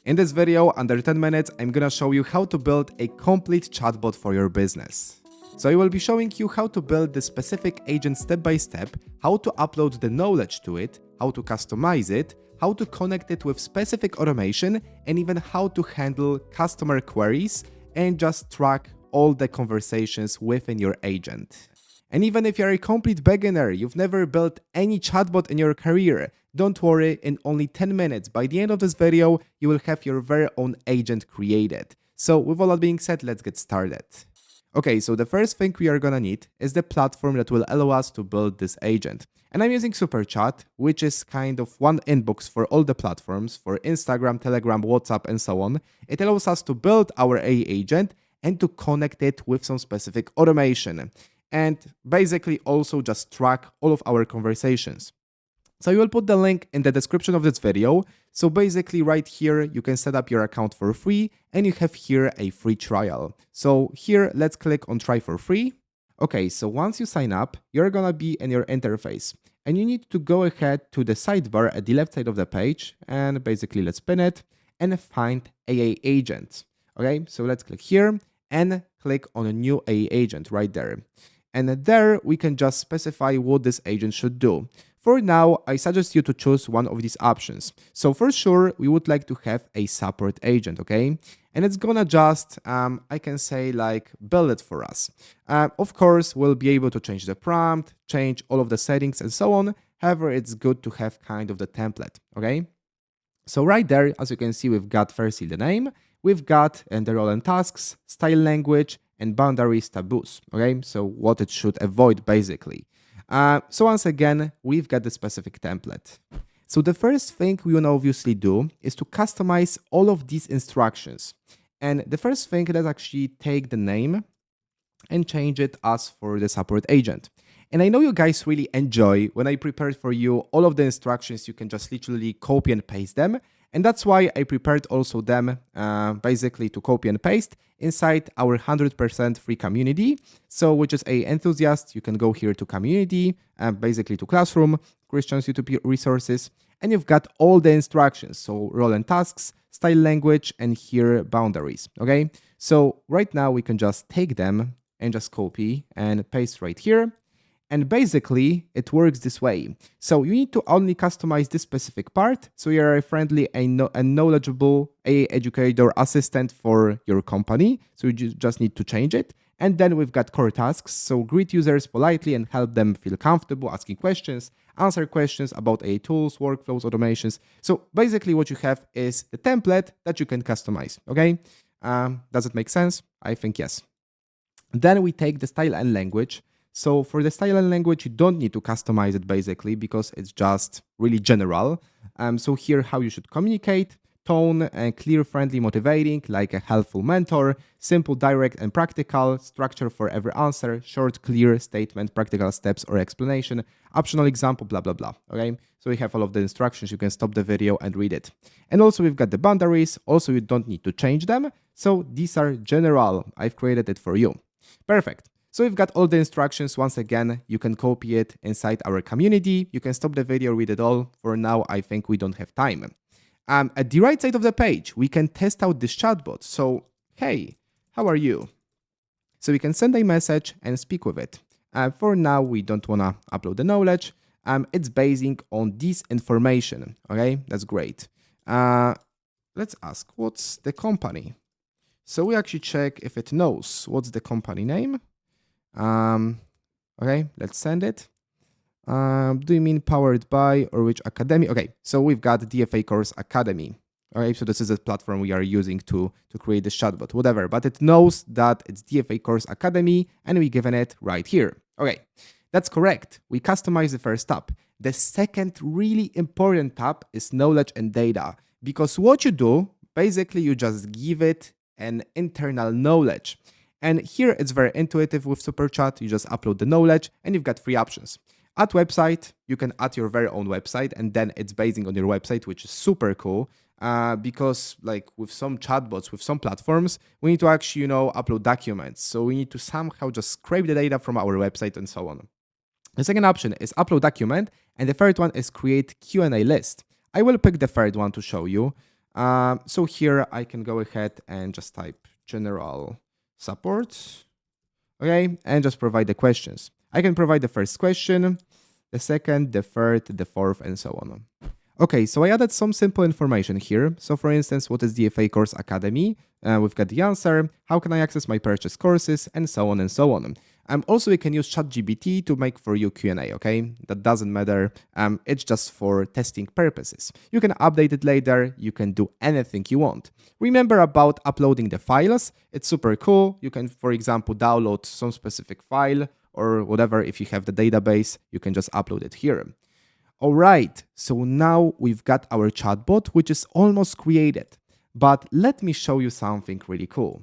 In this video, under 10 minutes, I'm gonna show you how to build a complete chatbot for your business. So I will be showing you how to build the specific agent step by step, how to upload the knowledge to it, how to customize it, how to connect it with specific automation, and even how to handle customer queries and just track all the conversations within your agent. And even if you're a complete beginner, you've never built any chatbot in your career, don't worry, in only 10 minutes, by the end of this video, you will have your very own agent created. So with all that being said, let's get started. Okay, so the first thing we are gonna need is the platform that will allow us to build this agent. And I'm using Superchat, which is kind of one inbox for all the platforms, for Instagram, Telegram, WhatsApp, and so on. It allows us to build our AI agent and to connect it with some specific automation. And basically also just track all of our conversations. So you will put the link in the description of this video. So basically right here, you can set up your account for free and you have here a free trial. So here, let's click on try for free. Okay, so once you sign up, you're gonna be in your interface and you need to go ahead to the sidebar at the left side of the page and basically let's pin it and find AI agent. Okay, so let's click here and click on a new AI agent right there. And there we can just specify what this agent should do. For now, I suggest you to choose one of these options. So for sure, we would like to have a support agent, okay? And it's gonna just, I can say like, build it for us. Of course, we'll be able to change the prompt, change all of the settings and so on. However, it's good to have kind of the template, okay? So right there, as you can see, we've got firstly the name, we've got the role and tasks, style language, and boundaries taboos, okay? So what it should avoid basically. So once again, we've got the specific template. So the first thing we want to obviously do is to customize all of these instructions. And the first thing, let's actually take the name and change it as for the support agent. And I know you guys really enjoy when I prepared for you all of the instructions, you can just literally copy and paste them. And that's why I prepared also them basically to copy and paste inside our 100% free community. So which is a enthusiast, you can go here to community, basically to classroom, Christian's YouTube resources, and you've got all the instructions. So role and tasks, style language, and here boundaries, okay? So right now we can just take them and just copy and paste right here. And basically, it works this way. So you need to only customize this specific part. So you're a friendly and knowledgeable AI educator assistant for your company. So you just need to change it. And then we've got core tasks. So greet users politely and help them feel comfortable asking questions, answer questions about AI tools, workflows, automations. So basically what you have is the template that you can customize, okay? Does it make sense? I think yes. Then we take the style and language. So for the style and language, you don't need to customize it basically because it's just really general. So here how you should communicate, tone, and clear, friendly, motivating, like a helpful mentor, simple, direct, and practical, structure for every answer, short, clear statement, practical steps or explanation, optional example, blah, blah, blah, okay? So we have all of the instructions, you can stop the video and read it. And also we've got the boundaries, also you don't need to change them. So these are general, I've created it for you. Perfect. So we've got all the instructions. Once again, you can copy it inside our community. You can stop the video, read it all. For now, I think we don't have time. At the right side of the page, we can test out this chatbot. So, hey, how are you? So we can send a message and speak with it. For now, we don't want to upload the knowledge. It's basing on this information. Okay, that's great. Let's ask, what's the company? So we actually check if it knows what's the company name. Okay, let's send it. Do you mean powered by or which academy? Okay, so we've got DFA Course Academy. Okay, so this is a platform we are using to create the chatbot, whatever, but it knows that it's DFA Course Academy and we given it right here. Okay, that's correct. We customize the first tab. The second really important tab is knowledge and data, because what you do, basically you just give it an internal knowledge. And here it's very intuitive with Superchat. You just upload the knowledge and you've got three options. Add website, you can add your very own website and then it's basing on your website, which is super cool because like with some chatbots, with some platforms, we need to actually, upload documents. So we need to somehow just scrape the data from our website and so on. The second option is upload document and the third one is create Q&A list. I will pick the third one to show you. So here I can go ahead and just type general support, okay, and just provide the questions. I can provide the first question, the second, the third, the fourth, and so on. Okay, so I added some simple information here. So for instance, what is DFA Course Academy? We've got the answer, how can I access my purchase courses, and so on and so on. Also, we can use ChatGPT to make for you Q&A, okay? That doesn't matter. It's just for testing purposes. You can update it later. You can do anything you want. Remember about uploading the files. It's super cool. You can, for example, download some specific file or whatever. If you have the database, you can just upload it here. All right, so now we've got our chatbot, which is almost created. But let me show you something really cool.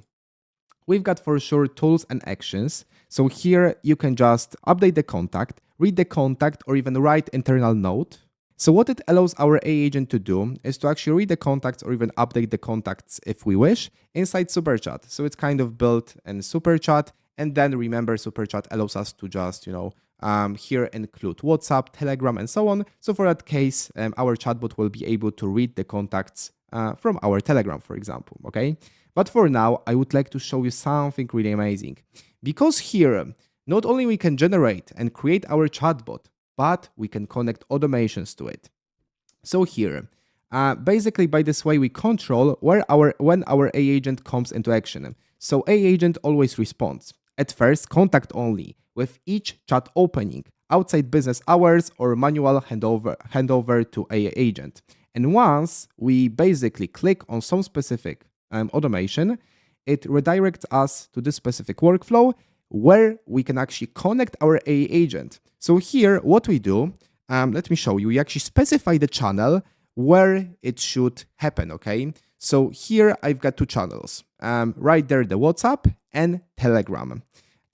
We've got for sure tools and actions. So here you can just update the contact, read the contact, or even write internal note. So what it allows our AI agent to do is to actually read the contacts or even update the contacts if we wish inside Superchat. So it's kind of built in Superchat. And then remember, Superchat allows us to just, here include WhatsApp, Telegram, and so on. So for that case, our chatbot will be able to read the contacts from our Telegram, for example, okay? But for now, I would like to show you something really amazing. Because here, not only we can generate and create our chatbot, but we can connect automations to it. So here, basically by this way, we control when our AI agent comes into action. So AI agent always responds. At first, contact only, with each chat opening, outside business hours or manual handover to AI agent. And once we basically click on some specific automation, it redirects us to this specific workflow where we can actually connect our AI agent. So here, what we do, let me show you. We actually specify the channel where it should happen, okay? So here I've got two channels, right there, the WhatsApp and Telegram.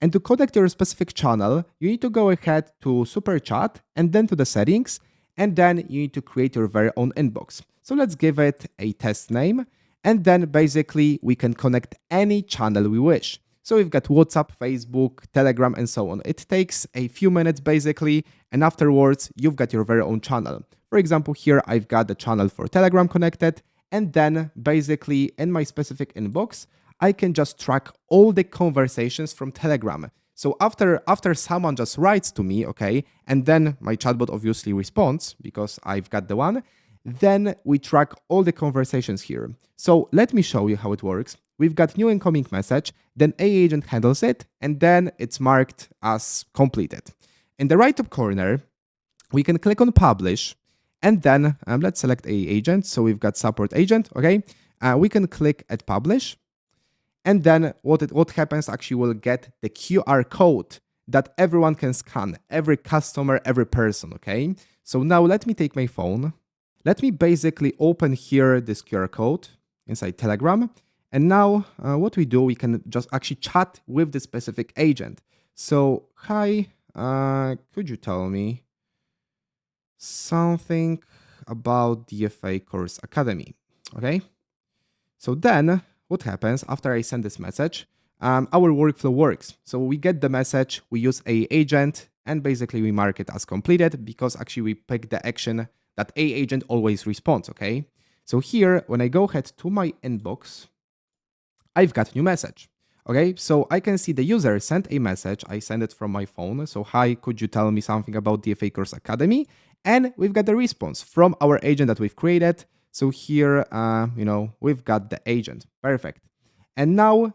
And to connect your specific channel, you need to go ahead to Superchat and then to the settings, and then you need to create your very own inbox. So let's give it a test name, and then basically we can connect any channel we wish. So we've got WhatsApp, Facebook, Telegram, and so on. It takes a few minutes basically, and afterwards you've got your very own channel. For example, here I've got the channel for Telegram connected, and then basically in my specific inbox, I can just track all the conversations from Telegram. So after someone just writes to me, okay, and then my chatbot obviously responds because I've got the one, then we track all the conversations here. So let me show you how it works. We've got new incoming message, then AI agent handles it, and then it's marked as completed. In the right top corner, we can click on publish, and then let's select AI agent. So we've got support agent, okay? We can click at publish. And then what happens, actually we'll get the QR code that everyone can scan, every customer, every person, okay? So now let me take my phone. Let me basically open here this QR code inside Telegram. And now what we do, we can just actually chat with the specific agent. So, hi, could you tell me something about DFA Course Academy, okay? So then, what happens after I send this message? Our workflow works. So we get the message, we use AI agent, and basically we mark it as completed because actually we pick the action that AI agent always responds, okay? So here, when I go ahead to my inbox, I've got new message, okay? So I can see the user sent a message. I send it from my phone. So, hi, could you tell me something about DFA Course Academy? And we've got the response from our agent that we've created. So here, we've got the agent. Perfect. And now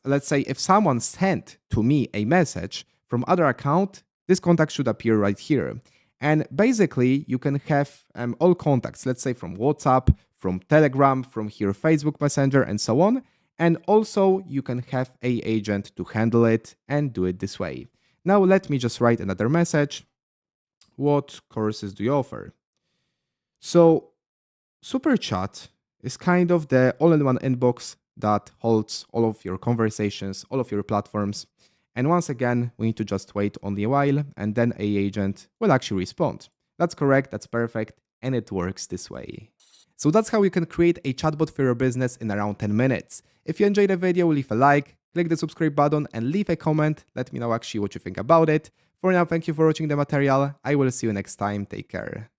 let's say if someone sent to me a message from other account, this contact should appear right here. And basically you can have all contacts, let's say from WhatsApp, from Telegram, from here, Facebook Messenger, and so on. And also you can have a agent to handle it and do it this way. Now let me just write another message. What courses do you offer? So Superchat is kind of the all-in-one inbox that holds all of your conversations, all of your platforms. And once again, we need to just wait only a while, and then AI agent will actually respond. That's correct, that's perfect, and it works this way. So that's how you can create a chatbot for your business in around 10 minutes. If you enjoyed the video, leave a like, click the subscribe button, and leave a comment. Let me know actually what you think about it. For now, thank you for watching the material. I will see you next time. Take care.